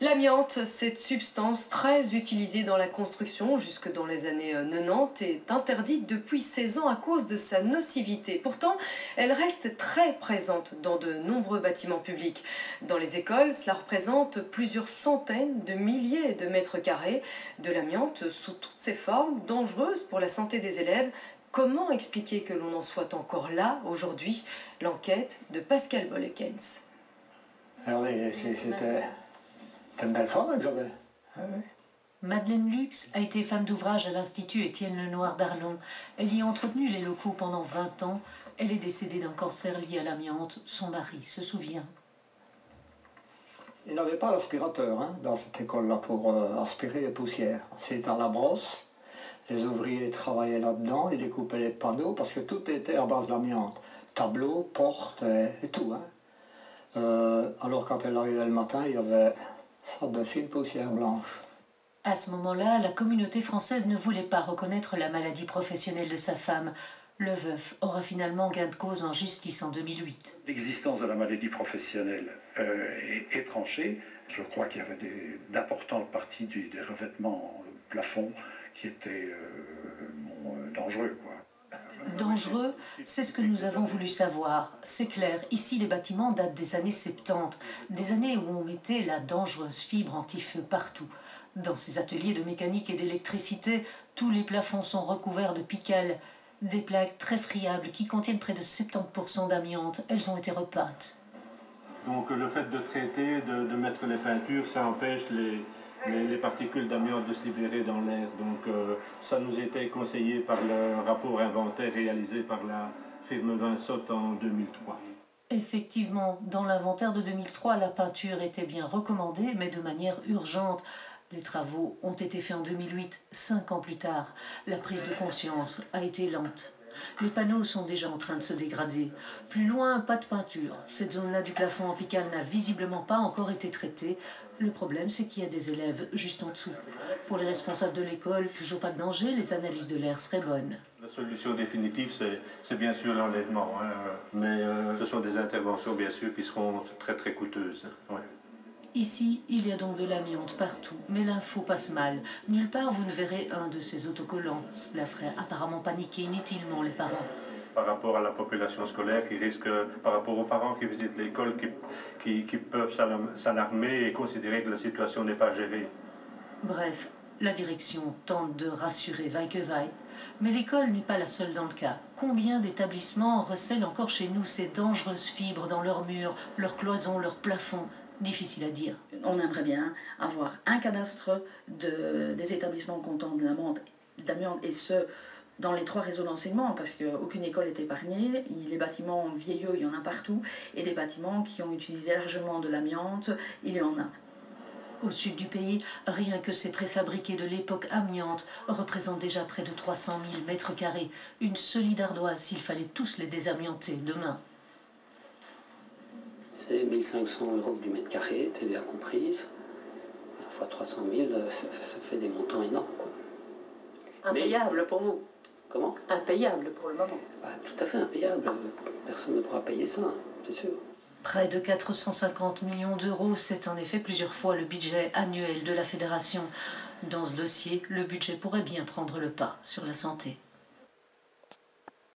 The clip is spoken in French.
L'amiante, cette substance très utilisée dans la construction jusque dans les années 90, est interdite depuis 16 ans à cause de sa nocivité. Pourtant, elle reste très présente dans de nombreux bâtiments publics. Dans les écoles, cela représente plusieurs centaines de milliers de mètres carrés. De l'amiante sous toutes ses formes, dangereuse pour la santé des élèves. Comment expliquer que l'on en soit encore là aujourd'hui? L'enquête de Pascal Bollekens. Alors c'était une belle forme que j'avais. Madeleine Lux a été femme d'ouvrage à l'Institut Étienne Lenoir d'Arlon. Elle y a entretenu les locaux pendant 20 ans. Elle est décédée d'un cancer lié à l'amiante. Son mari se souvient. Il n'avait pas d'aspirateur dans cette école-là pour aspirer les poussières. C'était à la brosse. Les ouvriers travaillaient là-dedans, ils découpaient les panneaux parce que tout était à base d'amiante. Tableaux, portes et tout. Alors quand elle arrivait le matin, il y avait ça de fine poussière blanche. À ce moment-là, la communauté française ne voulait pas reconnaître la maladie professionnelle de sa femme. Le veuf aura finalement gain de cause en justice en 2008. L'existence de la maladie professionnelle est tranchée. Je crois qu'il y avait d'importantes parties des revêtements plafond qui étaient dangereux, quoi. Dangereux, c'est ce que nous avons voulu savoir. C'est clair, ici les bâtiments datent des années 70, des années où on mettait la dangereuse fibre anti-feu partout. Dans ces ateliers de mécanique et d'électricité, tous les plafonds sont recouverts de picales, des plaques très friables qui contiennent près de 70% d'amiante. Elles ont été repeintes. Donc le fait de traiter, de mettre les peintures, ça empêche les particules d'amiante de se libérer dans l'air. Donc ça nous était conseillé par le rapport inventaire réalisé par la firme Vinsot en 2003. Effectivement, dans l'inventaire de 2003, la peinture était bien recommandée, mais de manière urgente. Les travaux ont été faits en 2008, 5 ans plus tard. La prise de conscience a été lente. Les panneaux sont déjà en train de se dégrader. Plus loin, pas de peinture. Cette zone-là du plafond en picale n'a visiblement pas encore été traitée. Le problème, c'est qu'il y a des élèves juste en dessous. Pour les responsables de l'école, toujours pas de danger, les analyses de l'air seraient bonnes. La solution définitive, c'est bien sûr l'enlèvement. Mais ce sont des interventions, bien sûr, qui seront très très coûteuses. Ouais. Ici, il y a donc de l'amiante partout, mais l'info passe mal. Nulle part vous ne verrez un de ces autocollants. Cela ferait apparemment paniquer inutilement les parents. Par rapport à la population scolaire qui risque, par rapport aux parents qui visitent l'école, qui peuvent s'alarmer et considérer que la situation n'est pas gérée. Bref, la direction tente de rassurer vaille que vaille. Mais l'école n'est pas la seule dans le cas. Combien d'établissements recèlent encore chez nous ces dangereuses fibres dans leurs murs, leurs cloisons, leurs plafonds? Difficile à dire. On aimerait bien avoir un cadastre des établissements contenant de l'amiante, et ce, dans les 3 réseaux d'enseignement, parce qu'aucune école n'est épargnée. Les bâtiments vieillots, il y en a partout, et des bâtiments qui ont utilisé largement de l'amiante, il y en a. Au sud du pays, rien que ces préfabriqués de l'époque amiante représentent déjà près de 300 000 mètres carrés. Une solide ardoise s'il fallait tous les désamianter demain. C'est 1 500 € du mètre carré, TVA comprise. Fois 300 000, ça fait des montants énormes. Impayable pour vous? Comment? Impayable pour le moment. Tout à fait impayable. Personne ne pourra payer ça, c'est sûr. Près de 450 millions d'euros, c'est en effet plusieurs fois le budget annuel de la fédération. Dans ce dossier, le budget pourrait bien prendre le pas sur la santé.